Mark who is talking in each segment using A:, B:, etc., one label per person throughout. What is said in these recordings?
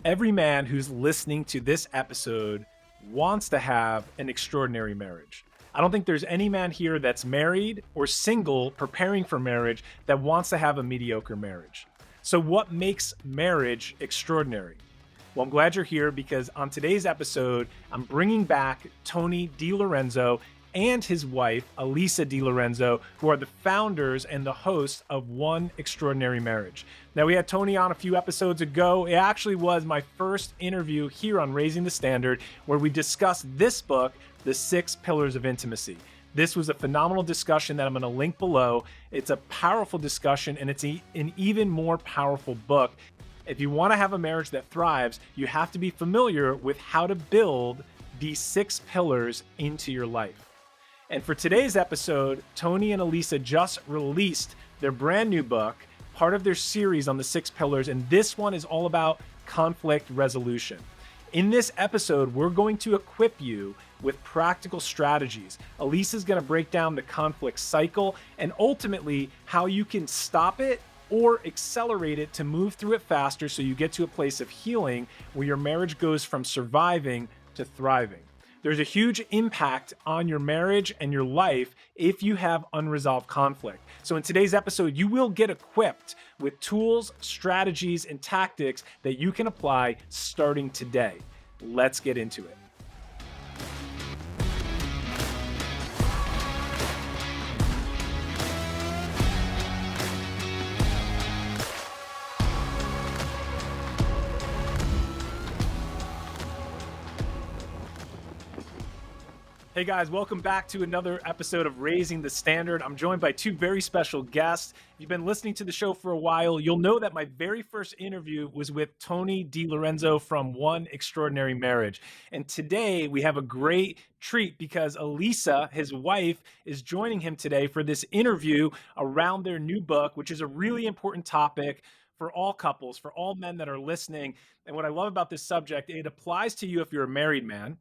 A: Every man who's listening to this episode wants to have an extraordinary marriage. I don't think there's any man here that's married or single preparing for marriage that wants to have a mediocre marriage. So what makes marriage extraordinary? Well, I'm glad you're here because on today's episode, I'm bringing back Tony DiLorenzo and his wife, Alisa DiLorenzo, who are the founders and the hosts of One Extraordinary Marriage. Now, we had Tony on a few episodes ago. It actually was my first interview here on Raising the Standard, where we discussed this book, The 6 Pillars of Intimacy. This was a phenomenal discussion that I'm going to link below. It's a powerful discussion, and it's an even more powerful book. If you want to have a marriage that thrives, you have to be familiar with how to build these 6 pillars into your life. And for today's episode, Tony and Alisa just released their brand new book, part of their series on the 6 pillars, and this one is all about conflict resolution. In this episode, we're going to equip you with practical strategies. Alisa's going to break down the conflict cycle and ultimately how you can stop it or accelerate it to move through it faster so you get to a place of healing where your marriage goes from surviving to thriving. There's a huge impact on your marriage and your life if you have unresolved conflict. So in today's episode, you will get equipped with tools, strategies, and tactics that you can apply starting today. Let's get into it. Hey guys, welcome back to another episode of Raising the Standard. I'm joined by 2 very special guests. If you've been listening to the show for a while, you'll know that my very first interview was with Tony DiLorenzo from One Extraordinary Marriage. And today we have a great treat because Alisa, his wife, is joining him today for this interview around their new book, which is a really important topic for all couples, for all men that are listening. And what I love about this subject, it applies to you if you're a married man.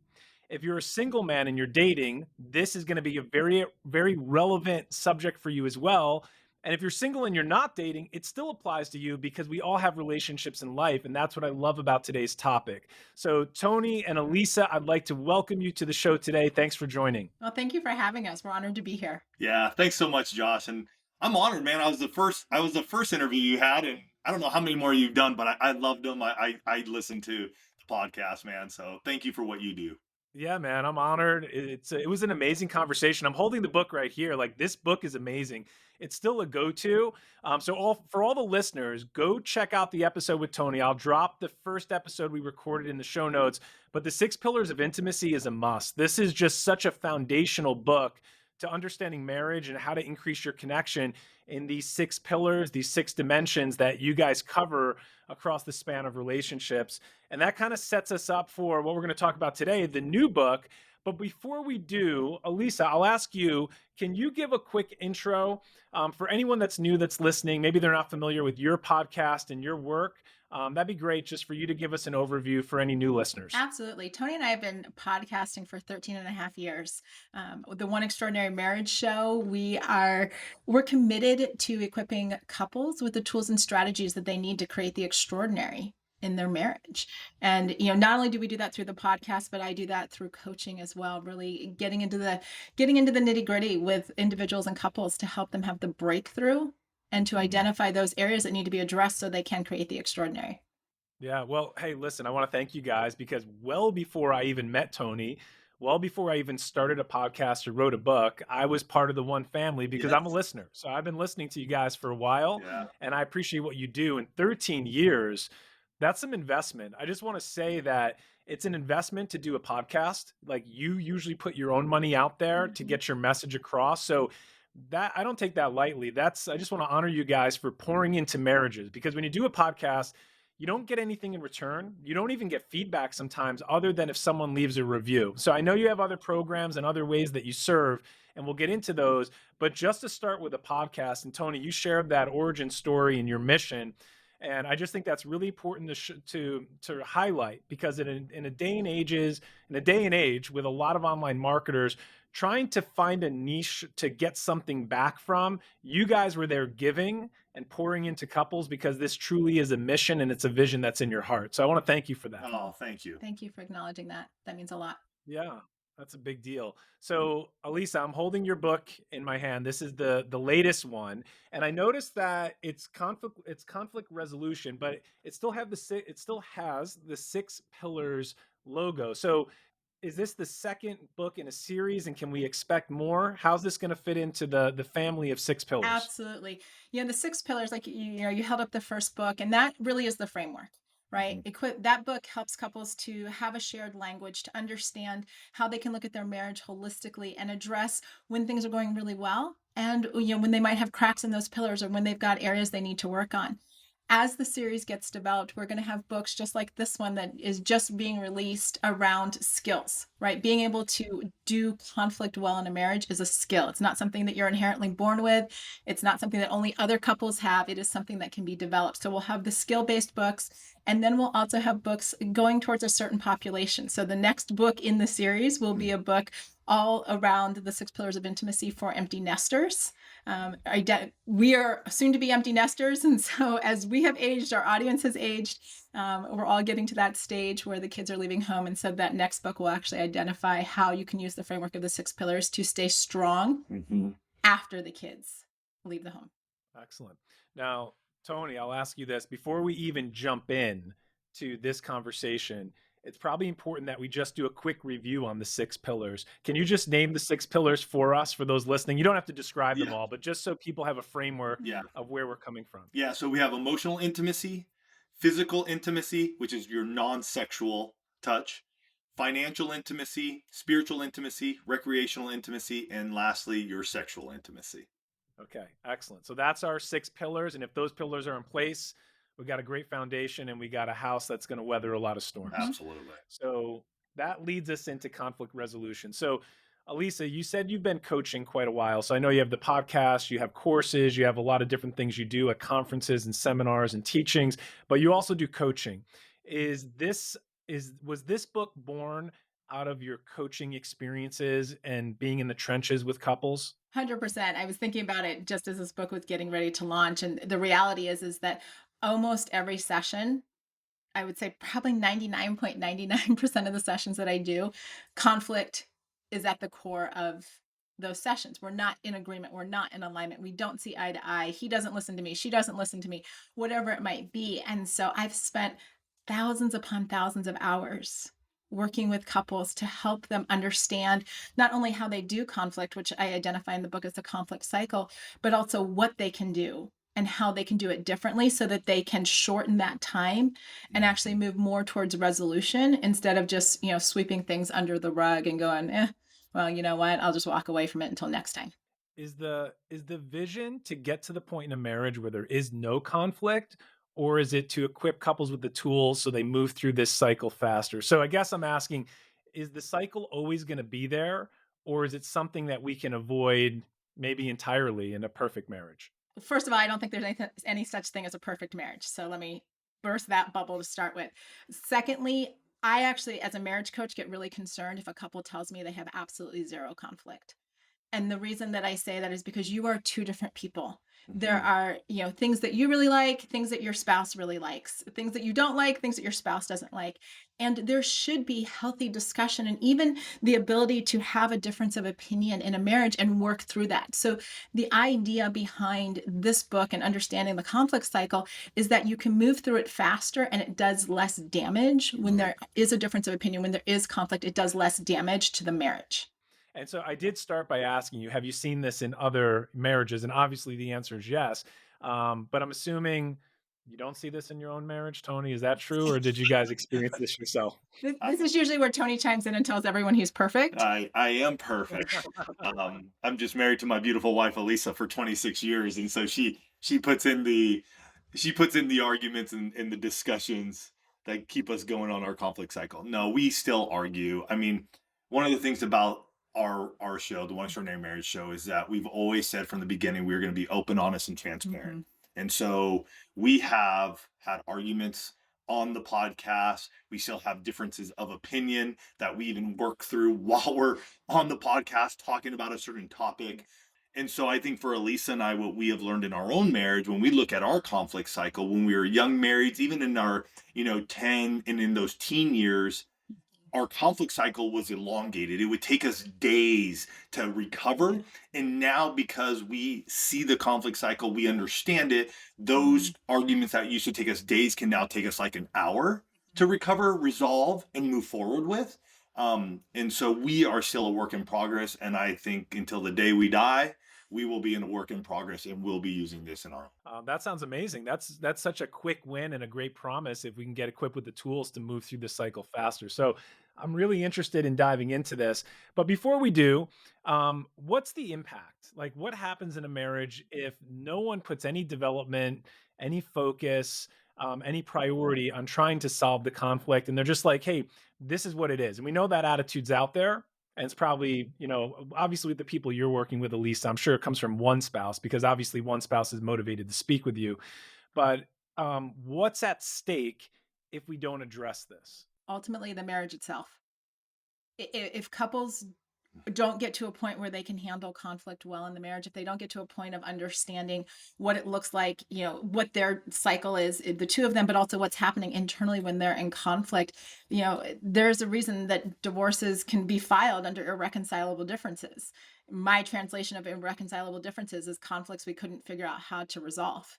A: If you're a single man and you're dating, this is going to be a very, very relevant subject for you as well. And if you're single and you're not dating, it still applies to you because we all have relationships in life. And that's what I love about today's topic. So Tony and Alisa, I'd like to welcome you to the show today. Thanks for joining.
B: Well, thank you for having us. We're honored to be here.
C: Yeah, thanks so much, Josh. And I'm honored, man. I was the first interview you had, and I don't know how many more you've done, but I loved them. I listened to the podcast, man. So thank you for what you do.
A: Yeah, man, I'm honored. It was an amazing conversation. I'm holding the book right here. Like, this book is amazing. It's still a go-to. For all the listeners, go check out the episode with Tony. I'll drop the first episode we recorded in the show notes, but the 6 Pillars of Intimacy is a must. This is just such a foundational book to understanding marriage and how to increase your connection in these 6 pillars, these 6 dimensions that you guys cover across the span of relationships. And that kind of sets us up for what we're going to talk about today, the new book. But before we do, Alisa, I'll ask you, can you give a quick intro for anyone that's new that's listening? Maybe they're not familiar with your podcast and your work. That'd be great just for you to give us an overview for any new listeners.
B: Absolutely. Tony and I have been podcasting for 13 and a half years. With the One Extraordinary Marriage show, we're committed to equipping couples with the tools and strategies that they need to create the extraordinary in their marriage. And, not only do we do that through the podcast, but I do that through coaching as well, really getting into the nitty-gritty with individuals and couples to help them have the breakthrough and to identify those areas that need to be addressed so they can create the extraordinary.
A: Yeah, well, hey, listen, I want to thank you guys because well before I even met Tony, well before I even started a podcast or wrote a book, I was part of the One family because I'm a listener. So I've been listening to you guys for a while, and I appreciate what you do. In 13 years, that's some investment. I just want to say that it's an investment to do a podcast. Like, you usually put your own money out there to get your message across. So that I don't take that lightly. I just want to honor you guys for pouring into marriages, because when you do a podcast, you don't get anything in return. You don't even get feedback sometimes other than if someone leaves a review. So I know you have other programs and other ways that you serve, and we'll get into those. But just to start with a podcast, and Tony, you shared that origin story and your mission. And I just think that's really important to highlight, because in a day and age with a lot of online marketers trying to find a niche to get something back from, you guys were there giving and pouring into couples, because this truly is a mission and it's a vision that's in your heart. So I want to thank you for that.
C: Oh, thank you.
B: Thank you for acknowledging that. That means a lot.
A: Yeah, that's a big deal. So, Alisa, I'm holding your book in my hand. This is the latest one, and I noticed that it's conflict resolution, but it still has the six pillars logo. So, is this the second book in a series, and can we expect more? How's this going to fit into the family of six pillars?
B: Absolutely. The six pillars, like you held up the first book, and that really is the framework, right?
C: Mhm.
B: Equip that book helps couples to have a shared language, to understand how they can look at their marriage holistically and address when things are going really well, and when they might have cracks in those pillars, or when they've got areas they need to work on. As the series gets developed, we're going to have books just like this one that is just being released around skills, right? Being able to do conflict well in a marriage is a skill. It's not something that you're inherently born with. It's not something that only other couples have. It is something that can be developed. So we'll have the skill-based books, and then we'll also have books going towards a certain population. So the next book in the series will be a book all around the six pillars of intimacy for empty nesters. We are soon to be empty nesters. And so as we have aged, our audience has aged. We're all getting to that stage where the kids are leaving home. And so that next book will actually identify how you can use the framework of the six pillars to stay strong after the kids leave the home.
A: Excellent. Now, Tony, I'll ask you this before we even jump in to this conversation. It's probably important that we just do a quick review on the six pillars. Can you just name the six pillars for us, for those listening? You don't have to describe them
C: Yeah.
A: all, but just so people have a framework
C: Yeah.
A: of where we're coming from.
C: Yeah. So we have emotional intimacy, physical intimacy, which is your non-sexual touch, financial intimacy, spiritual intimacy, recreational intimacy, and lastly, your sexual intimacy.
A: Okay, excellent. So that's our six pillars. And if those pillars are in place, we got a great foundation and we got a house that's going to weather a lot of storms.
C: Absolutely.
A: So that leads us into conflict resolution. So, Alisa, you said you've been coaching quite a while. So I know you have the podcast, you have courses, you have a lot of different things you do at conferences and seminars and teachings, but you also do coaching. Was this book born out of your coaching experiences and being in the trenches with couples?
B: 100%. I was thinking about it just as this book was getting ready to launch. And the reality is that almost every session, I would say probably 99.99% of the sessions that I do, conflict is at the core of those sessions. We're not in agreement. We're not in alignment. We don't see eye to eye. He doesn't listen to me. She doesn't listen to me, whatever it might be. And so I've spent thousands upon thousands of hours working with couples to help them understand not only how they do conflict, which I identify in the book as the conflict cycle, but also what they can do and how they can do it differently so that they can shorten that time and actually move more towards resolution instead of just, sweeping things under the rug and going, well, you know what? I'll just walk away from it until next time.
A: Is the vision to get to the point in a marriage where there is no conflict, or is it to equip couples with the tools so they move through this cycle faster? So I guess I'm asking, is the cycle always going to be there, or is it something that we can avoid maybe entirely in a perfect marriage?
B: First of all, I don't think there's any such thing as a perfect marriage. So let me burst that bubble to start with. Secondly, I actually, as a marriage coach, get really concerned if a couple tells me they have absolutely zero conflict. And the reason that I say that is because you are two different people. There are, things that you really like, things that your spouse really likes, things that you don't like, things that your spouse doesn't like. And there should be healthy discussion and even the ability to have a difference of opinion in a marriage and work through that. So the idea behind this book and understanding the conflict cycle is that you can move through it faster and it does less damage when there is a difference of opinion. When there is conflict, it does less damage to the marriage.
A: And so I did start by asking you, have you seen this in other marriages? And obviously the answer is yes. But I'm assuming you don't see this in your own marriage, Tony. Is that true? Or did you guys experience this yourself?
B: This is usually where Tony chimes in and tells everyone he's perfect.
C: I am perfect. I'm just married to my beautiful wife Alisa for 26 years, and so she puts in the arguments and the discussions that keep us going on our conflict cycle. No, we still argue. I mean, one of the things about our show, the One Extraordinary Marriage Show, is that we've always said from the beginning we were going to be open, honest, and transparent. And so we have had arguments on the podcast. We still have differences of opinion that we even work through while we're on the podcast talking about a certain topic. And so I think for Alisa and I, what we have learned in our own marriage, when we look at our conflict cycle, when we were young marrieds, even in our, 10 and in those teen years, our conflict cycle was elongated. It would take us days to recover. And now, because we see the conflict cycle, we understand it, those arguments that used to take us days can now take us like an hour to recover, resolve, and move forward with. And so we are still a work in progress. And I think until the day we die, we will be in a work in progress and we'll be using this in our.
A: That sounds amazing. That's such a quick win and a great promise if we can get equipped with the tools to move through this cycle faster. So I'm really interested in diving into this. But before we do, what's the impact? Like, what happens in a marriage if no one puts any development, any focus, any priority on trying to solve the conflict, and they're just like, "Hey, this is what it is," and we know that attitude's out there, and it's probably, obviously with the people you're working with, Elisa, I'm sure it comes from one spouse because obviously one spouse is motivated to speak with you. But what's at stake if we don't address this?
B: Ultimately, the marriage itself. If couples don't get to a point where they can handle conflict well in the marriage, if they don't get to a point of understanding what it looks like, what their cycle is, the two of them, but also what's happening internally when they're in conflict, there's a reason that divorces can be filed under irreconcilable differences. My translation of irreconcilable differences is conflicts we couldn't figure out how to resolve.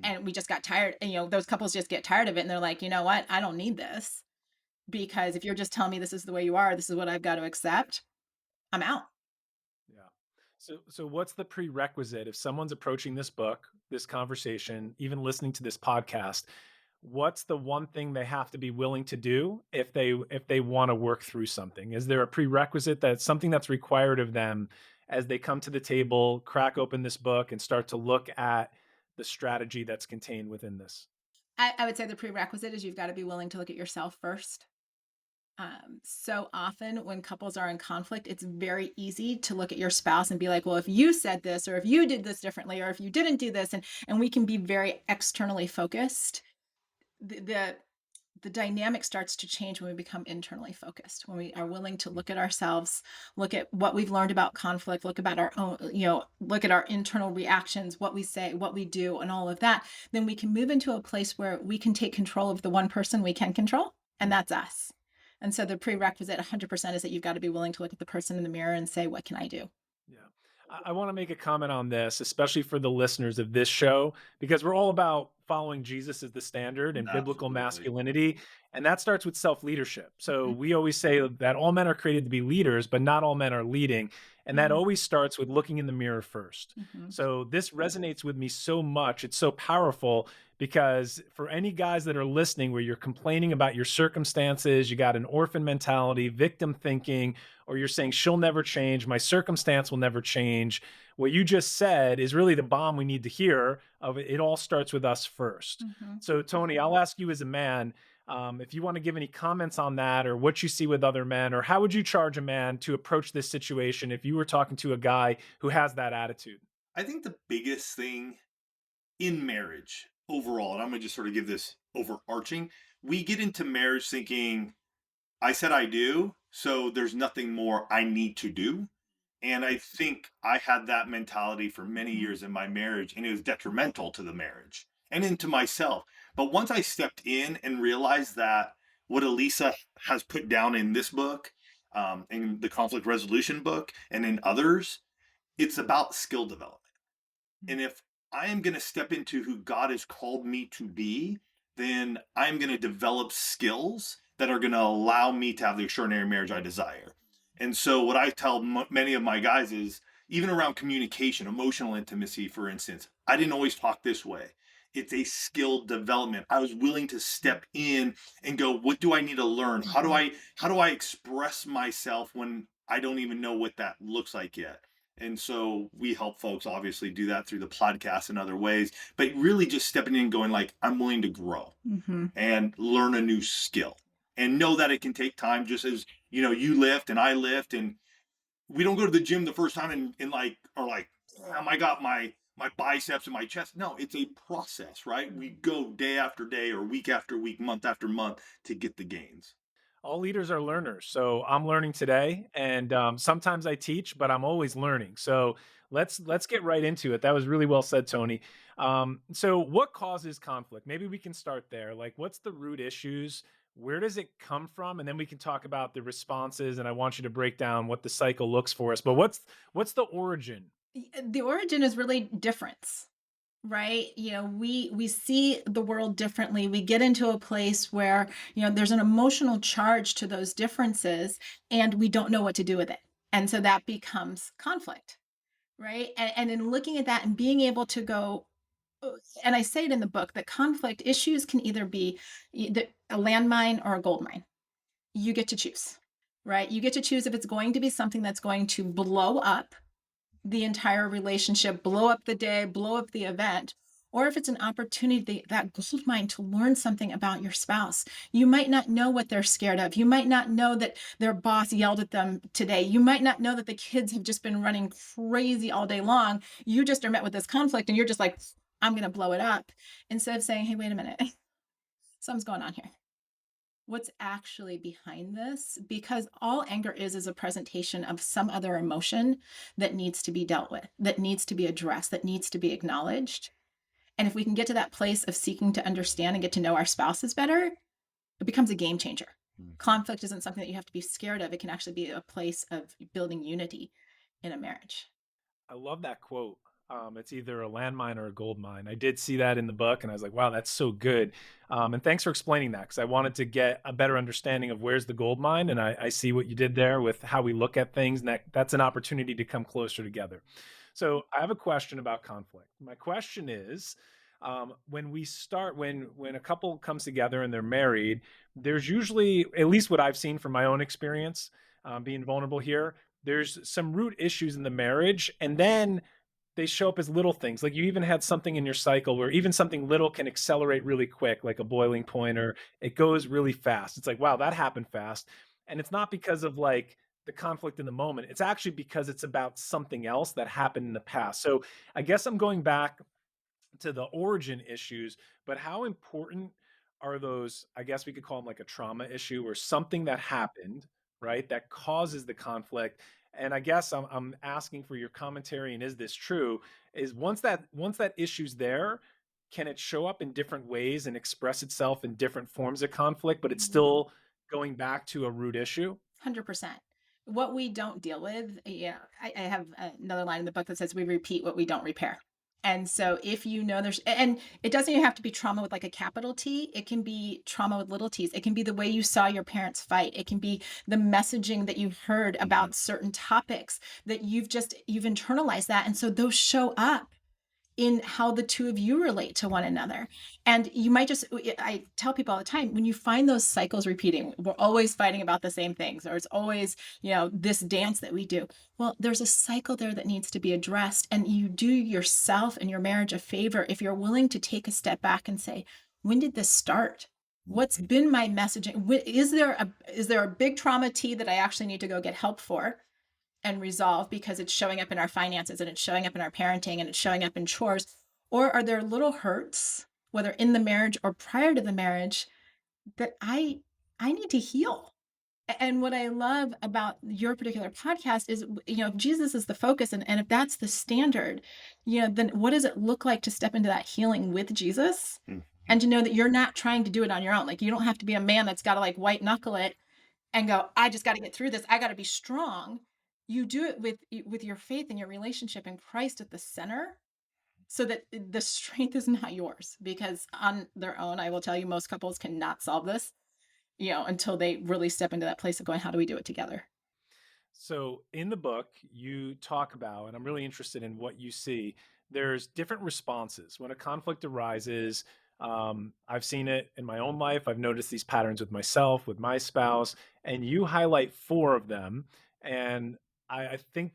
B: And we just got tired, and those couples just get tired of it, and they're like, you know what, I don't need this, because if you're just telling me this is the way you are, this is what I've got to accept, I'm out.
A: Yeah. So what's the prerequisite if someone's approaching this book, this conversation, even listening to this podcast? What's the one thing they have to be willing to do if they want to work through something? Is there a prerequisite that's something that's required of them as they come to the table, crack open this book, and start to look at the strategy that's contained within this?
B: I would say the prerequisite is you've got to be willing to look at yourself first. So often when couples are in conflict, it's very easy to look at your spouse and be like, well, if you said this, or if you did this differently, or if you didn't do this, and we can be very externally focused. The dynamic starts to change when we become internally focused, when we are willing to look at ourselves, look at what we've learned about conflict, look about our own, look at our internal reactions, what we say, what we do, and all of that. Then we can move into a place where we can take control of the one person we can control, and that's us. And so the prerequisite 100% is that you've got to be willing to look at the person in the mirror and say, what can I do?
A: Yeah. I want to make a comment on this, especially for the listeners of this show, because we're all about following Jesus as the standard and biblical
C: Absolutely.
A: masculinity. And that starts with self leadership. So
B: Mhm.
A: we always say that all men are created to be leaders, but not all men are leading. And that
B: Mhm.
A: always starts with looking in the mirror first.
B: Mhm.
A: So this resonates with me so much. It's so powerful because for any guys that are listening where you're complaining about your circumstances, you got an orphan mentality, victim thinking, or you're saying she'll never change, my circumstance will never change. What you just said is really the bomb we need to hear of it all starts with us first.
B: Mhm.
A: So Tony, I'll ask you as a man, if you want to give any comments on that or what you see with other men, or how would you charge a man to approach this situation if you were talking to a guy who has that attitude?
C: I think the biggest thing in marriage overall, and I'm going to just sort of give this overarching, we get into marriage thinking, I said I do, so there's nothing more I need to do. And I think I had that mentality for many
B: Mhm.
C: years in my marriage, and it was detrimental to the marriage and into myself. But once I stepped in and realized that what Elisa has put down in this book, in the conflict resolution book, and in others, it's about skill development. And if I am going to step into who God has called me to be, then I'm going to develop skills that are going to allow me to have the extraordinary marriage I desire. And so, what I tell many of my guys is even around communication, emotional intimacy, for instance, I didn't always talk this way. It's a skill development. I was willing to step in and go, what do I need to learn? How do I express myself when I don't even know what that looks like yet? And so we help folks obviously do that through the podcast and other ways, but really just stepping in and going like, I'm willing to grow
B: Mhm.
C: and learn a new skill and know that it can take time just as, you lift and I lift and we don't go to the gym the first time and like, or like, damn, I got my my biceps and my chest. No, it's a process, right? We go day after day or week after week, month after month to get the gains.
A: All leaders are learners. So I'm learning today, and sometimes I teach, but I'm always learning. So let's get right into it. That was really well said, Tony. So what causes conflict? Maybe we can start there. Like, what's the root issues? Where does it come from? And then we can talk about the responses. And I want you to break down what the cycle looks for us. But what's the origin?
B: The origin is really difference, right? We see the world differently. We get into a place where, there's an emotional charge to those differences and we don't know what to do with it. And so that becomes conflict, right? And in looking at that and being able to go, and I say it in the book, that conflict issues can either be a landmine or a gold mine. You get to choose, right? You get to choose if it's going to be something that's going to blow up the entire relationship, blow up the day, blow up the event, or if it's an opportunity, that gold mine, to learn something about your spouse. You might not know what they're scared of. You might not know that their boss yelled at them today. You might not know that the kids have just been running crazy all day long. You just are met with this conflict and you're just like, I'm going to blow it up. Instead of saying, hey, wait a minute, something's going on here. What's actually behind this? Because all anger is a presentation of some other emotion that needs to be dealt with, that needs to be addressed, that needs to be acknowledged. And if we can get to that place of seeking to understand and get to know our spouses better, it becomes a game changer. Conflict isn't something that you have to be scared of. It can actually be a place of building unity in a marriage.
A: I love that quote. It's either a landmine or a gold mine. I did see that in the book, and I was like, wow, that's so good. And thanks for explaining that, because I wanted to get a better understanding of where's the gold mine. And I see what you did there with how we look at things, and that's an opportunity to come closer together. So I have a question about conflict. My question is, when a couple comes together and they're married, there's usually, at least what I've seen from my own experience, being vulnerable here, there's some root issues in the marriage, and then they show up as little things. Like, you even had something in your cycle where even something little can accelerate really quick, like a boiling point, or it goes really fast. It's like, wow, that happened fast. And it's not because of like the conflict in the moment. It's actually because it's about something else that happened in the past. So I guess I'm going back to the origin issues, but how important are those? I guess we could call them like a trauma issue or something that happened, right? That causes the conflict. And I guess I'm asking for your commentary. And is this true? Is once that issue's there, can it show up in different ways and express itself in different forms of conflict, but it's still going back to a root issue?
B: 100%. What we don't deal with, I have another line in the book that says we repeat what we don't repair. And so if and it doesn't even have to be trauma with like a capital T, it can be trauma with little t's. It can be the way you saw your parents fight. It can be the messaging that you heard about certain topics that you've internalized that. And so those show up in how the two of you relate to one another. And you might I tell people all the time, when you find those cycles repeating, we're always fighting about the same things, or it's always, this dance that we do. Well, there's a cycle there that needs to be addressed. And you do yourself and your marriage a favor if you're willing to take a step back and say, when did this start? What's been my messaging? Is there a big trauma T that I actually need to go get help for and resolve because it's showing up in our finances and it's showing up in our parenting and it's showing up in chores? Or are there little hurts, whether in the marriage or prior to the marriage, that I need to heal? And what I love about your particular podcast is, if Jesus is the focus, and if that's the standard, then what does it look like to step into that healing with Jesus? And to know that you're not trying to do it on your own. Like, you don't have to be a man that's got to like white knuckle it and go, I just got to get through this. I got to be strong. You do it with your faith and your relationship in Christ at the center, so that the strength is not yours, because on their own, I will tell you, most couples cannot solve this, until they really step into that place of going, how do we do it together?
A: So in the book, you talk about, and I'm really interested in what you see, there's different responses when a conflict arises. I've seen it in my own life. I've noticed these patterns with myself, with my spouse, and you highlight four of them. And I think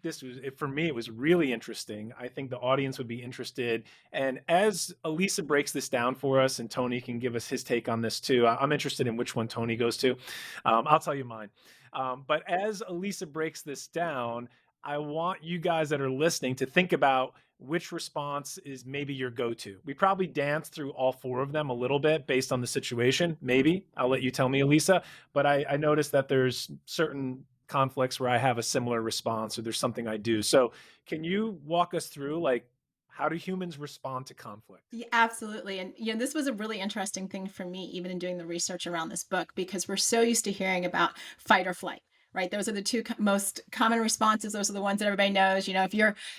A: for me, it was really interesting. I think the audience would be interested. And as Alisa breaks this down for us, and Tony can give us his take on this too, I'm interested in which one Tony goes to. I'll tell you mine. But as Alisa breaks this down, I want you guys that are listening to think about which response is maybe your go-to. We probably danced through all four of them a little bit based on the situation. Maybe I'll let you tell me, Alisa. But I noticed that there's certain conflicts where I have a similar response or there's something I do. So can you walk us through like how do humans respond to conflict?
B: Yeah, absolutely. And this was a really interesting thing for me, even in doing the research around this book, because we're so used to hearing about fight or flight, right? Those are the two most common responses. Those are the ones that everybody knows. If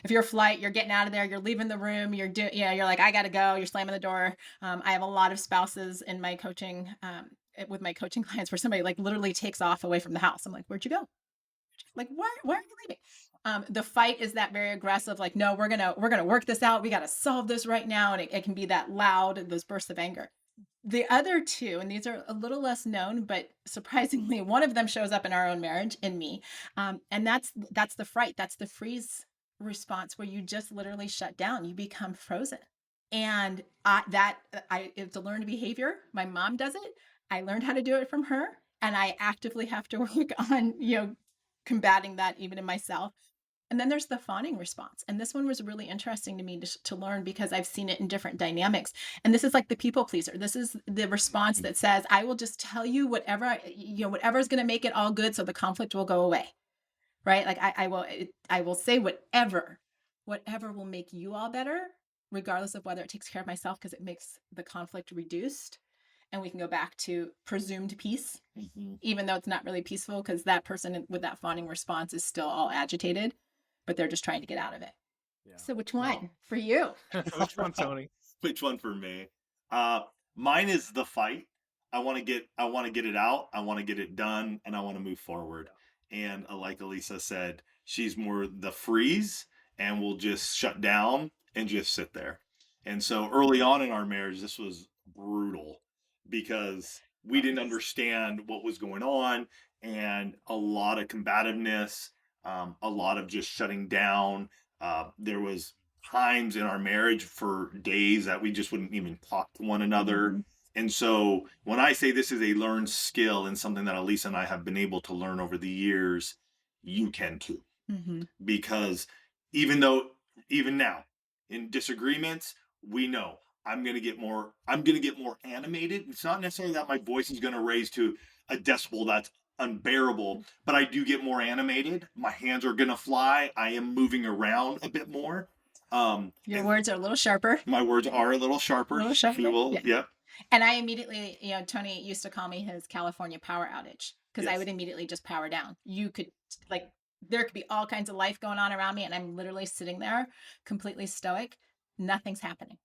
B: you're flight, you're getting out of there, you're leaving the room, you're like, I gotta go, you're slamming the door. I have a lot of spouses in my coaching, with my coaching clients, where somebody like literally takes off away from the house. I'm like, where'd you go? Like, why are you leaving? The fight is that very aggressive, like, no, we're gonna work this out. We got to solve this right now. And it can be that loud, those bursts of anger. The other two, and these are a little less known, but surprisingly, one of them shows up in our own marriage, in me. And that's the fright. That's the freeze response, where you just literally shut down. You become frozen. And it's a learned behavior. My mom does it. I learned how to do it from her. And I actively have to work on, combating that even in myself. And then there's the fawning response. And this one was really interesting to me to learn, because I've seen it in different dynamics. And this is like the people pleaser. This is the response that says, I will just tell you whatever is going to make it all good so the conflict will go away. Right? Like I will say whatever will make you all better, regardless of whether it takes care of myself, because it makes the conflict reduced and we can go back to presumed peace, even though it's not really peaceful, because that person with that fawning response is still all agitated, but they're just trying to get out of it.
A: Yeah.
B: So which one for you?
A: Which one, Tony?
C: Which one for me? Mine is the fight. I want to get it out. I want to get it done, and I want to move forward. And like Alisa said, she's more the freeze, and will just shut down and just sit there. And so early on in our marriage, this was brutal because we didn't understand what was going on, and a lot of combativeness, a lot of just shutting down. There was times in our marriage for days that we just wouldn't even talk to one another.
B: Mhm.
C: And so when I say this is a learned skill and something that Elisa and I have been able to learn over the years, you can too.
B: Mhm.
C: Because even though, even now, in disagreements, we know I'm gonna get more animated. It's not necessarily that my voice is gonna raise to a decibel that's unbearable, but I do get more animated. My hands are gonna fly. I am moving around a bit more.
B: Your
C: And
B: words are a little sharper.
C: my words are a little sharper.
B: A little
C: If you
B: sharper.
C: will.
B: Yeah.
C: Yep.
B: And I immediately, Tony used to call me his California power outage, because I
C: Yes.
B: would immediately just power down. You could, like, there could be all kinds of life going on around me, and I'm literally sitting there completely stoic. Nothing's happening.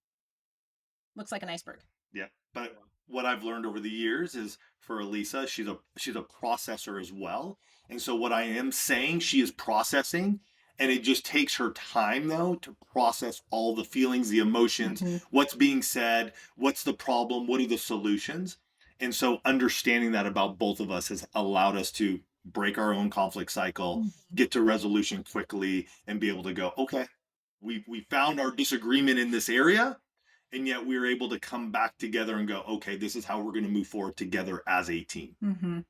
B: Looks like an iceberg.
C: Yeah. But what I've learned over the years is for Elisa, she's a processor as well. And so what I am saying, she is processing, and it just takes her time though to process all the feelings, the emotions,
B: Mhm.
C: what's being said, what's the problem, what are the solutions. And so understanding that about both of us has allowed us to break our own conflict cycle,
B: Mhm.
C: get to resolution quickly, and be able to go, okay, we found our disagreement in this area, and yet we were able to come back together and go, okay, this is how we're going to move forward together as a team.
B: Mhm.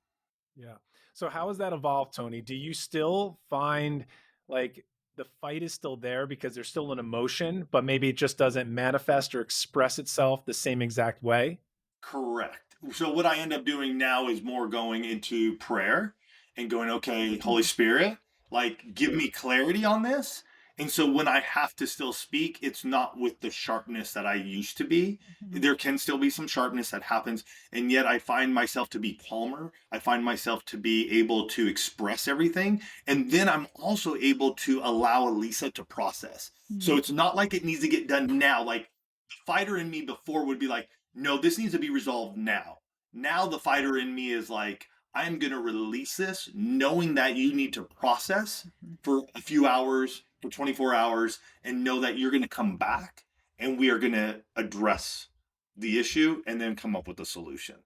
A: Yeah. So how has that evolved, Tony? Do you still find like the fight is still there because there's still an emotion, but maybe it just doesn't manifest or express itself the same exact way?
C: Correct. So what I end up doing now is more going into prayer and going, okay, Holy Spirit, like give me clarity on this. And so when I have to still speak, it's not with the sharpness that I used to be.
B: Mhm.
C: There can still be some sharpness that happens, and yet I find myself to be calmer. I find myself to be able to express everything, and then I'm also able to allow Elisa to process. So
B: Mhm.
C: it's not like it needs to get done now. Like the fighter in me before would be like, no, this needs to be resolved now. Now the fighter in me is like, I'm going to release this, knowing that you need to process
B: Mhm.
C: for a few hours, for 24 hours, and know that you're going to come back and we are going to address the issue and then come up with a solution.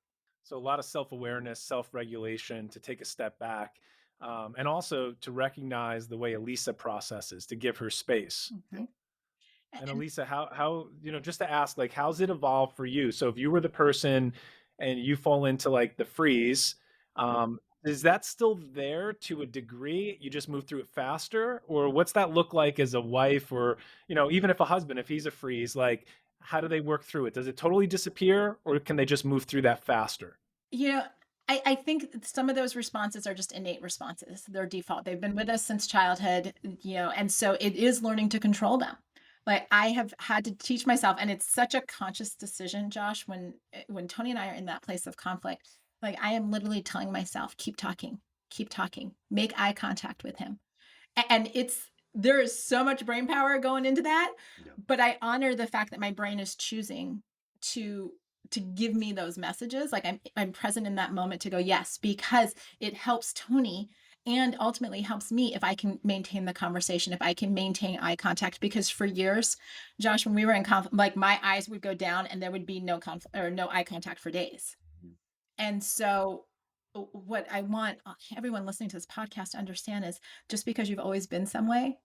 A: So a lot of self-awareness, self-regulation to take a step back, and also to recognize the way Elisa processes, to give her space.
B: Mhm.
A: And
B: And
A: Elisa, how, just to ask, like, how's it evolved for you? So if you were the person and you fall into like the freeze, Is that still there to a degree? You just move through it faster? Or what's that look like as a wife or, even if a husband, if he's a freeze, like how do they work through it? Does it totally disappear or can they just move through that faster?
B: You know, I think some of those responses are just innate responses. They're default. They've been with us since childhood, and so it is learning to control them. Like I have had to teach myself, and it's such a conscious decision, Josh, when Tony and I are in that place of conflict, like I am literally telling myself, keep talking, make eye contact with him. And there is so much brain power going into that,
C: Yeah.
B: but I honor the fact that my brain is choosing to give me those messages. Like I'm present in that moment to go yes, because it helps Tony and ultimately helps me if I can maintain the conversation, if I can maintain eye contact. Because for years, Josh, when we were in conflict, like my eyes would go down and there would be no conflict or no eye contact for days.
C: Mhm.
B: And so, what I want everyone listening to this podcast to understand is just because you've always been some way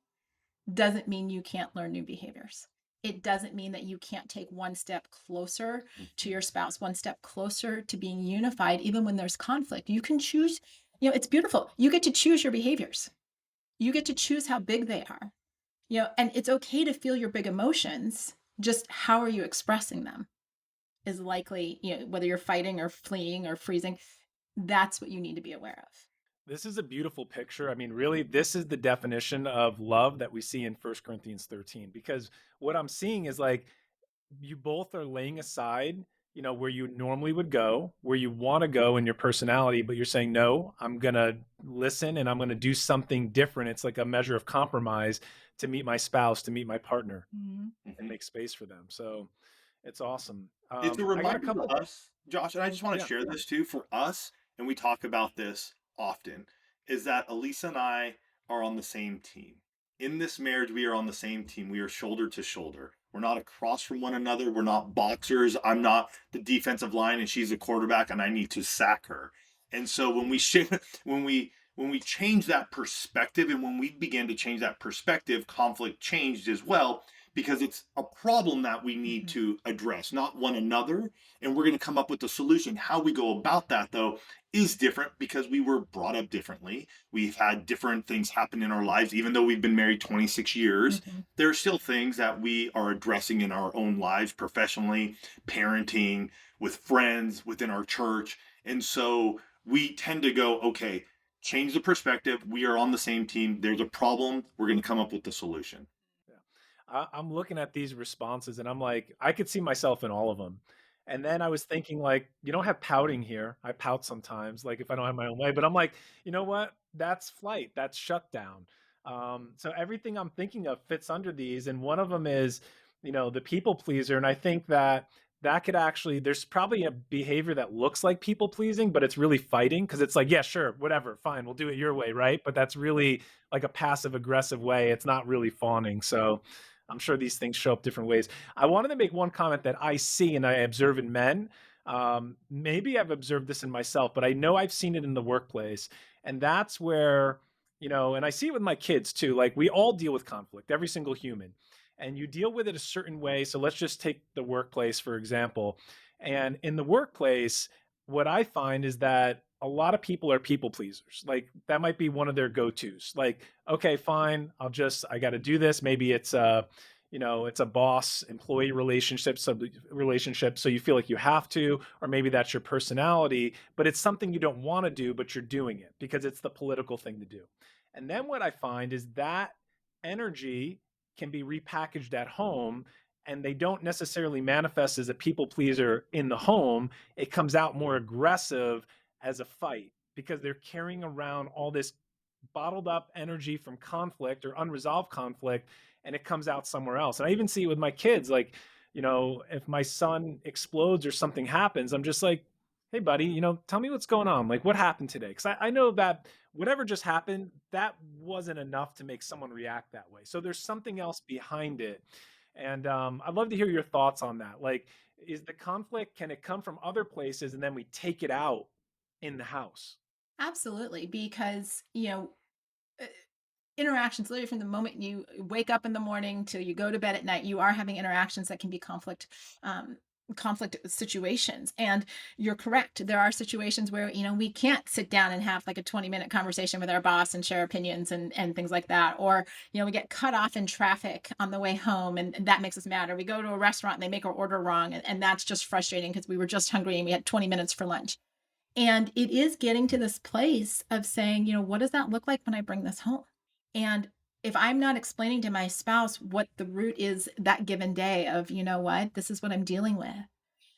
B: doesn't mean you can't learn new behaviors. It doesn't mean that you can't take one step closer to your spouse, one step closer to being unified, even when there's conflict. You can choose, it's beautiful. You get to choose your behaviors, you get to choose how big they are, and it's okay to feel your big emotions. Just how are you expressing them is likely, whether you're fighting or fleeing or freezing, that's what you need to be aware of.
A: This is a beautiful picture. I mean, really, this is the definition of love that we see in First Corinthians 13. Because what I'm seeing is like you both are laying aside, where you normally would go, where you want to go in your personality, but you're saying, no, I'm going to listen and I'm going to do something different. It's like a measure of compromise to meet my spouse, to meet my partner
B: Mhm.
A: and
C: Mhm.
A: make space for them. So it's awesome.
C: It's a
A: I got a
C: reminder to
A: couple.
C: us, Josh, and I just want to
A: Yeah.
C: share this too for us, and we talk about this often, is that Elisa and I are on the same team. In this marriage, we are on the same team. We are shoulder to shoulder. We're not across from one another. We're not boxers. I'm not the defensive line and she's a quarterback and I need to sack her. And so when we when we change that perspective and when we began to change that perspective, conflict changed as well because it's a problem that we need
B: Mhm.
C: to address, not one another. And we're going to come up with a solution. How we go about that, though, is different because we were brought up differently. We've had different things happen in our lives. Even though we've been married 26 years,
B: Mhm.
C: there are still things that we are addressing in our own lives, professionally, parenting, with friends, within our church. And so we tend to go, okay, change the perspective. We are on the same team. There's a problem. We're going to come up with the solution.
A: Yeah. I'm looking at these responses and I'm like, I could see myself in all of them. And then I was thinking, like, you don't have pouting here. I pout sometimes, like if I don't have my own way, but I'm like, you know what? That's flight, that's shutdown. So everything I'm thinking of fits under these. And one of them is, the people pleaser. And I think that that could actually, there's probably a behavior that looks like people pleasing, but it's really fighting because it's like, yeah, sure, whatever, fine, we'll do it your way, right? But that's really like a passive aggressive way. It's not really fawning. So I'm sure these things show up different ways. I wanted to make one comment that I see and I observe in men. Maybe I've observed this in myself, but I know I've seen it in the workplace. And that's where, and I see it with my kids too. Like we all deal with conflict, every single human, and you deal with it a certain way. So let's just take the workplace, for example. And in the workplace, what I find is that a lot of people are people pleasers. Like that might be one of their go-tos. Like, okay, fine, I got to do this. Maybe it's it's a boss employee relationship. So you feel like you have to, or maybe that's your personality, but it's something you don't want to do, but you're doing it because it's the political thing to do. And then what I find is that energy can be repackaged at home and they don't necessarily manifest as a people pleaser in the home. It comes out more aggressive as a fight because they're carrying around all this bottled up energy from conflict or unresolved conflict and it comes out somewhere else. And I even see it with my kids like, if my son explodes or something happens, I'm just like, hey buddy, tell me what's going on. Like what happened today? Because I know that whatever just happened, that wasn't enough to make someone react that way. So there's something else behind it. And I'd love to hear your thoughts on that. Like, is the conflict, can it come from other places and then we take it out in the house?
B: Absolutely, because uh, interactions literally from the moment you wake up in the morning till you go to bed at night, you are having interactions that can be conflict. conflict situations. And you're correct. There are situations where, we can't sit down and have like a 20-minute conversation with our boss and share opinions and things like that. Or, we get cut off in traffic on the way home and that makes us mad. Or we go to a restaurant and they make our order wrong. And that's just frustrating because we were just hungry and we had 20 minutes for lunch. And it is getting to this place of saying, what does that look like when I bring this home? And if I'm not explaining to my spouse what the root is that given day of, what, this is what I'm dealing with,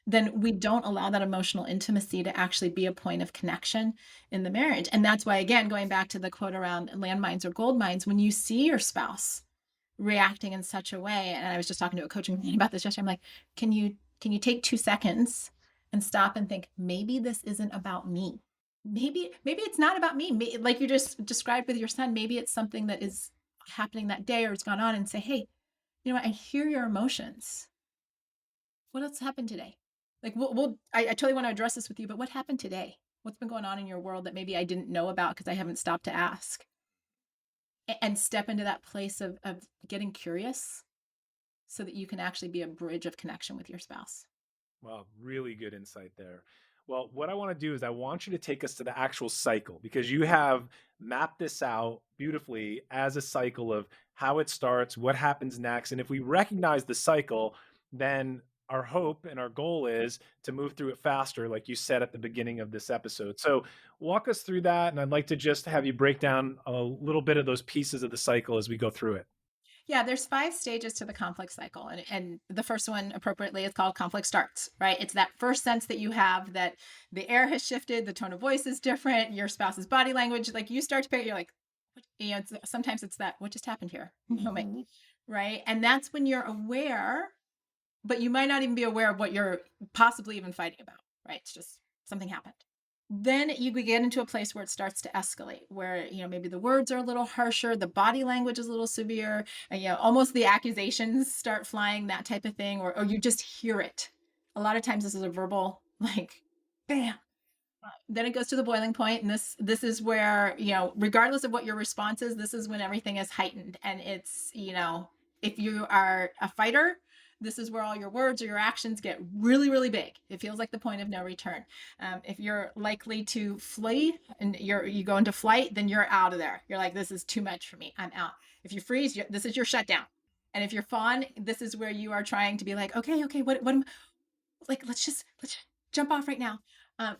B: then we don't allow that emotional intimacy to actually be a point of connection in the marriage. And that's why, again, going back to the quote around landmines or gold mines, when you see your spouse reacting in such a way, and I was just talking to a coaching man about this yesterday, I'm like, can you take 2 seconds and stop and think, maybe this isn't about me. Maybe it's not about me. Like you just described with your son, maybe it's something that is happening that day or it's gone on, and say, hey, I hear your emotions. What else happened today? Like, I totally want to address this with you, but what happened today? What's been going on in your world that maybe I didn't know about because I haven't stopped to ask? And step into that place of getting curious so that you can actually be a bridge of connection with your spouse.
A: Well, really good insight there. Well, what I want to do is I want you to take us to the actual cycle because you have mapped this out beautifully as a cycle of how it starts, what happens next. And if we recognize the cycle, then our hope and our goal is to move through it faster, like you said at the beginning of this episode. So, walk us through that. And I'd like to just have you break down a little bit of those pieces of the cycle as we go through it.
B: Yeah, there's 5 stages to the conflict cycle. And the first one appropriately is called conflict starts, right? It's that first sense that you have that the air has shifted, the tone of voice is different, your spouse's body language, like you start to pick, you're like, sometimes it's that, what just happened here moment, right? And that's when you're aware, but you might not even be aware of what you're possibly even fighting about, right? It's just something happened. Then you get into a place where it starts to escalate, where maybe the words are a little harsher, the body language is a little severe, and almost the accusations start flying, that type of thing, or you just hear it. A lot of times this is a verbal, like, bam. Then it goes to the boiling point, and this is where, regardless of what your response is, this is when everything is heightened. And it's, if you are a fighter, this is where all your words or your actions get really, really big. It feels like the point of no return. If you're likely to flee and you go into flight, then you're out of there. You're like, this is too much for me, I'm out. If you freeze, this is your shutdown. And if you're fawn, this is where you are trying to be like, okay, what like, let's jump off right now.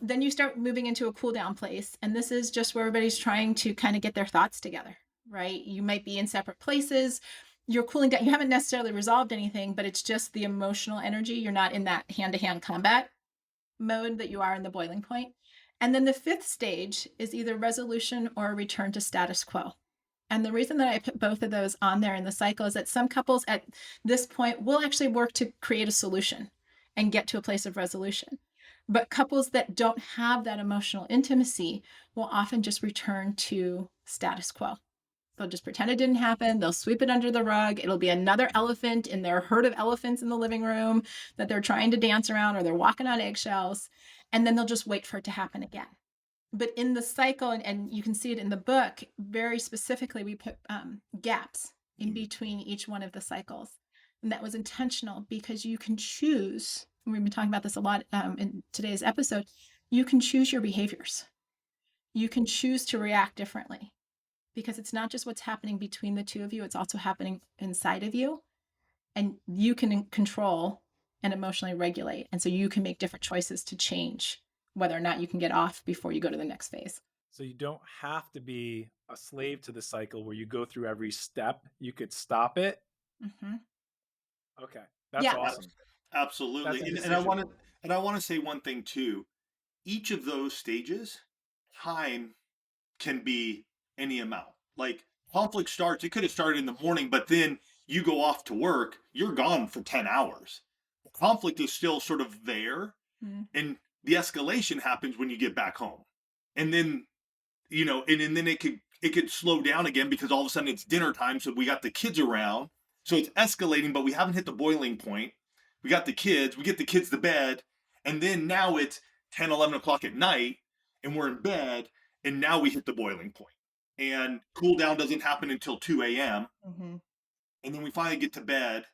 B: Then you start moving into a cool down place. And this is just where everybody's trying to kind of get their thoughts together, right? You might be in separate places. You're cooling down. You haven't necessarily resolved anything, but it's just the emotional energy. You're not in that hand-to-hand combat mode that you are in the boiling point. And then the 5th stage is either resolution or a return to status quo. And the reason that I put both of those on there in the cycle is that some couples at this point will actually work to create a solution and get to a place of resolution. But couples that don't have that emotional intimacy will often just return to status quo. They'll just pretend it didn't happen. They'll sweep it under the rug. It'll be another elephant in their herd of elephants in the living room that they're trying to dance around, or they're walking on eggshells. And then they'll just wait for it to happen again. But in the cycle, and you can see it in the book, very specifically, we put gaps in between each one of the cycles. And that was intentional because you can choose. We've been talking about this a lot in today's episode. You can choose your behaviors. You can choose to react differently because it's not just what's happening between the two of you, it's also happening inside of you. And you can control and emotionally regulate. And so you can make different choices to change whether or not you can get off before you go to the next phase.
A: So you don't have to be a slave to the cycle where you go through every step. You could stop it.
B: Mm-hmm.
A: Okay. That's
B: Yeah.
A: awesome.
C: Absolutely.
A: That's a
C: And I
A: decision.
C: want to say one thing too. Each of those stages, time can be any amount. Like conflict starts, it could have started in the morning, but then you go off to work, you're gone for 10 hours. Conflict is still sort of there,
B: Mm-hmm.
C: and the escalation happens when you get back home. And then, and then it could slow down again because all of a sudden it's dinner time, so we got the kids around. So it's escalating, but we haven't hit the boiling point. We got the kids, we get the kids to bed, and then now it's 10, 11 o'clock at night, and we're in bed, and now we hit the boiling point. And cool down doesn't happen until 2 a.m.
B: Mm-hmm.
C: And then we finally get to bed,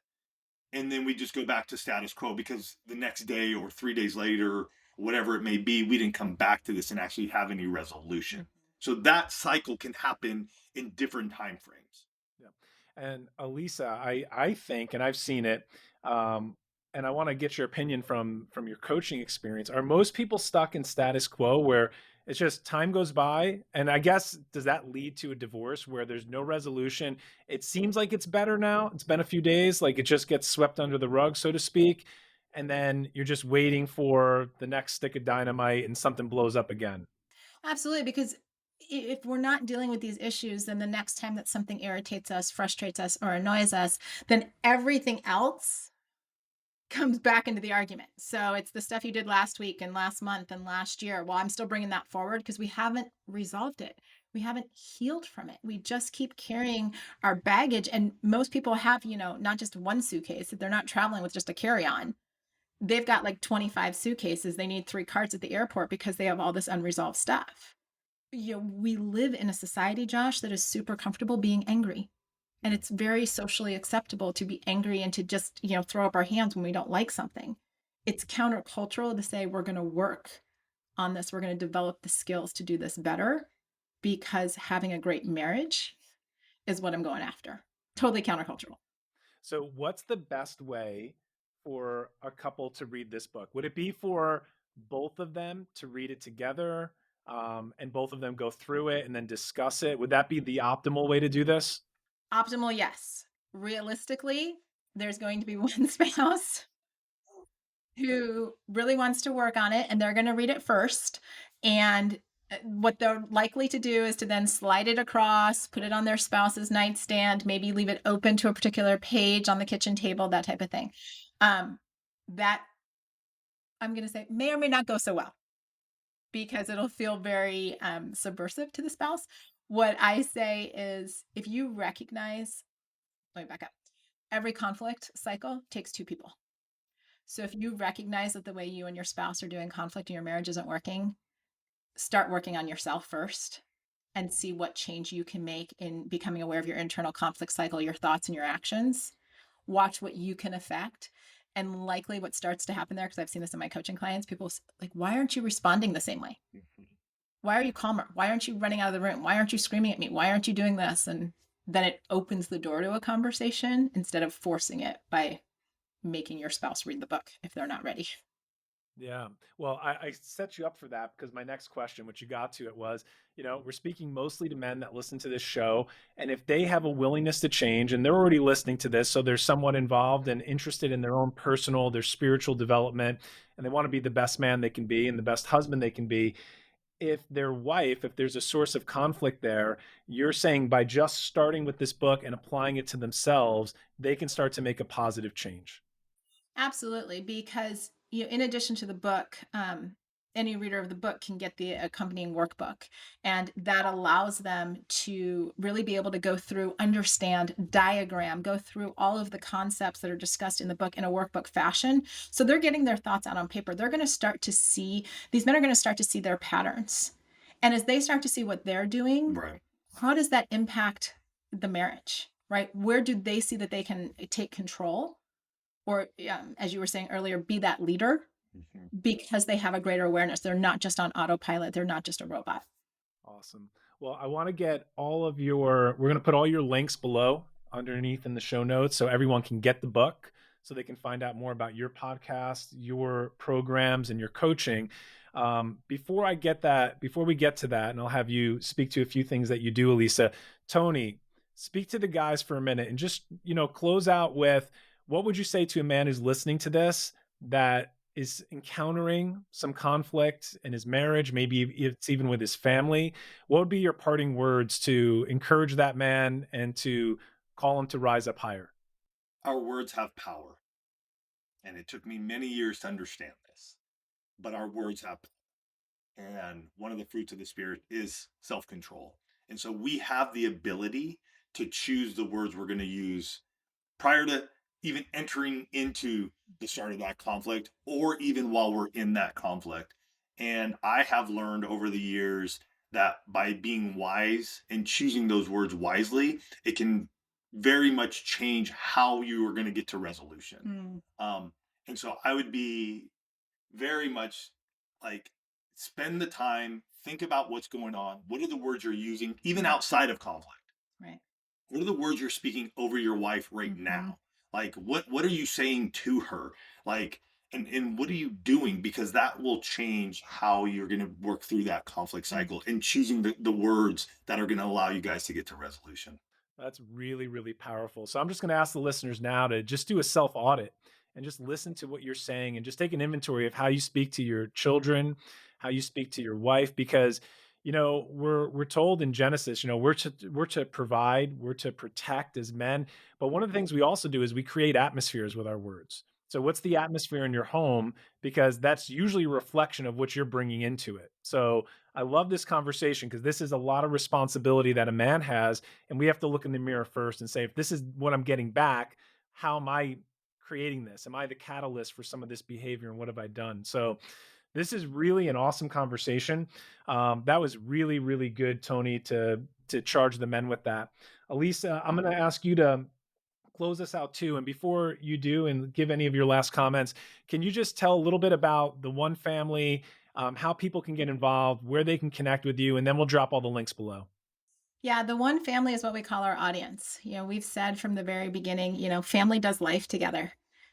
C: and then we just go back to status quo because the next day or 3 days later, whatever it may be, we didn't come back to this and actually have any resolution. So that cycle can happen in different time frames.
A: Yeah. And Alisa, I think, and I've seen it, um, and I want to get your opinion from your coaching experience. Are most people stuck in status quo where it's just time goes by, and I guess does that lead to a divorce where there's no resolution? It seems like it's better now. It's been a few days, like it just gets swept under the rug, so to speak, and then you're just waiting for the next stick of dynamite and something blows up again.
B: Absolutely, because if we're not dealing with these issues, then the next time that something irritates us, frustrates us, or annoys us, then everything else comes back into the argument. So it's the stuff you did last week and last month and last year. Well, I'm still bringing that forward because we haven't resolved it. We haven't healed from it. We just keep carrying our baggage. And most people have, not just one suitcase. If they're not traveling with just a carry-on, they've got like 25 suitcases. They need 3 carts at the airport because they have all this unresolved stuff. We live in a society, Josh, that is super comfortable being angry. And it's very socially acceptable to be angry and to just, throw up our hands when we don't like something. It's countercultural to say we're going to work on this. We're going to develop the skills to do this better because having a great marriage is what I'm going after. Totally countercultural.
A: So, what's the best way for a couple to read this book? Would it be for both of them to read it together, and both of them go through it and then discuss it? Would that be the optimal way to do this?
B: Optimal, yes. Realistically, there's going to be one spouse who really wants to work on it and they're going to read it first. And what they're likely to do is to then slide it across, put it on their spouse's nightstand, maybe leave it open to a particular page on the kitchen table, that type of thing. That I'm going to say may or may not go so well because it'll feel very subversive to the spouse. What I say is if you recognize, let me back up. Every conflict cycle takes 2 people. So if you recognize that the way you and your spouse are doing conflict in your marriage isn't working, start working on yourself first and see what change you can make in becoming aware of your internal conflict cycle, your thoughts and your actions. Watch what you can affect. And likely what starts to happen there, because I've seen this in my coaching clients, people like, why aren't you responding the same way? Why are you calmer? Why aren't you running out of the room? Why aren't you screaming at me? Why aren't you doing this? And then it opens the door to a conversation instead of forcing it by making your spouse read the book if they're not ready.
A: Yeah. Well, I set you up for that because my next question, which you got to it was, we're speaking mostly to men that listen to this show. And if they have a willingness to change and they're already listening to this, so they're somewhat involved and interested in their own personal, their spiritual development, and they want to be the best man they can be and the best husband they can be. If their wife, if there's a source of conflict there, you're saying by just starting with this book and applying it to themselves, they can start to make a positive change.
B: Absolutely, because in addition to the book, any reader of the book can get the accompanying workbook, and that allows them to really be able to go through, understand, diagram, go through all of the concepts that are discussed in the book in a workbook fashion. So they're getting their thoughts out on paper. They're going to start to see, these men are going to start to see their patterns. And as they start to see what they're doing,
C: Right.
B: how does that impact the marriage, right? Where do they see that they can take control? Or as you were saying earlier, be that leader because they have a greater awareness. They're not just on autopilot. They're not just a robot.
A: Awesome. Well, I want to get we're going to put all your links below underneath in the show notes so everyone can get the book so they can find out more about your podcast, your programs, and your coaching. Before we get to that, and I'll have you speak to a few things that you do, Alisa, Tony, speak to the guys for a minute and just, close out with what would you say to a man who's listening to this that is encountering some conflict in his marriage, maybe it's even with his family? What would be your parting words to encourage that man and to call him to rise up higher?
C: Our words have power. And it took me many years to understand this, but our words have power. And one of the fruits of the Spirit is self control. And so we have the ability to choose the words we're going to use prior to even entering into the start of that conflict or even while we're in that conflict. And I have learned over the years that by being wise and choosing those words wisely, it can very much change how you are going to get to resolution.
B: Mm.
C: And so I would be very much like, spend the time, think about what's going on. What are the words you're using, even outside of conflict?
B: Right.
C: What are the words you're speaking over your wife right
B: Mm-hmm.
C: now? Like, what are you saying to her? Like, and what are you doing? Because that will change how you're going to work through that conflict cycle, and choosing the words that are going to allow you guys to get to resolution.
A: That's really, really powerful. So I'm just going to ask the listeners now to just do a self audit and just listen to what you're saying and just take an inventory of how you speak to your children, how you speak to your wife, because we're told in Genesis, we're to provide, we're to protect as men. But one of the things we also do is we create atmospheres with our words. So what's the atmosphere in your home? Because that's usually a reflection of what you're bringing into it. So I love this conversation because this is a lot of responsibility that a man has, and we have to look in the mirror first and say, if this is what I'm getting back, how am I creating this? Am I the catalyst for some of this behavior, and what have I done? So this is really an awesome conversation. That was really, really good, Tony, to charge the men with that. Alisa, I'm going to ask you to close us out too. And before you do and give any of your last comments, can you just tell a little bit about the One Family, how people can get involved, where they can connect with you, and then we'll drop all the links below.
B: Yeah, the One Family is what we call our audience. We've said from the very beginning, family does life together,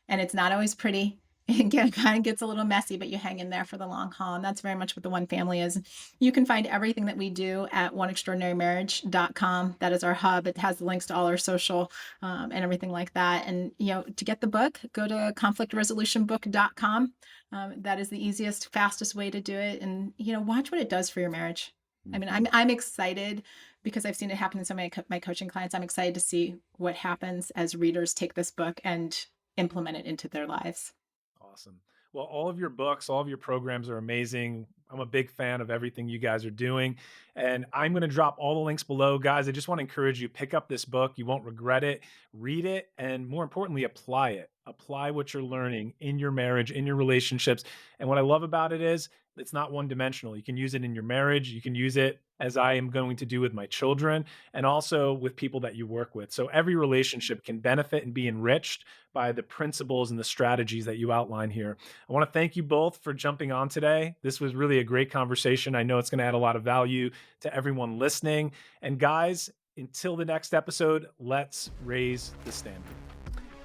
B: and it's not always pretty. It kind of gets a little messy, but you hang in there for the long haul. And that's very much what the One Family is. You can find everything that we do at oneextraordinarymarriage.com. That is our hub. It has the links to all our social and everything like that. And, to get the book, go to conflictresolutionbook.com. That is the easiest, fastest way to do it. And, watch what it does for your marriage. I mean, I'm excited because I've seen it happen in so many my coaching clients. I'm excited to see what happens as readers take this book and implement it into their lives.
A: Awesome. Well, all of your books, all of your programs are amazing. I'm a big fan of everything you guys are doing. And I'm going to drop all the links below. Guys, I just want to encourage you, pick up this book. You won't regret it. Read it. And more importantly, apply it. Apply what you're learning in your marriage, in your relationships. And what I love about it is it's not one dimensional. You can use it in your marriage. You can use it as I am going to do with my children, and also with people that you work with. So every relationship can benefit and be enriched by the principles and the strategies that you outline here. I want to thank you both for jumping on today. This was really a great conversation. I know it's going to add a lot of value to everyone listening. And guys, until the next episode, let's raise the standard.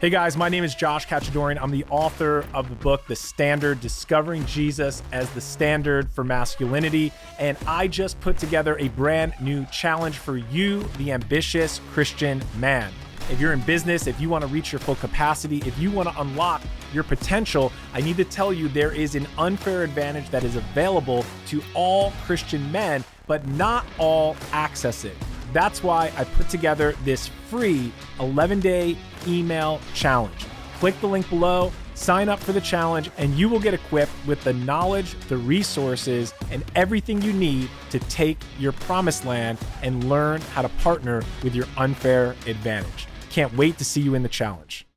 A: Hey guys, my name is Josh Cachadorian. I'm the author of the book, The Standard, Discovering Jesus as the Standard for Masculinity. And I just put together a brand new challenge for you, the ambitious Christian man. If you're in business, if you want to reach your full capacity, if you want to unlock your potential, I need to tell you there is an unfair advantage that is available to all Christian men, but not all access it. That's why I put together this free 11-day email challenge. Click the link below, sign up for the challenge, and you will get equipped with the knowledge, the resources, and everything you need to take your promised land and learn how to partner with your unfair advantage. Can't wait to see you in the challenge.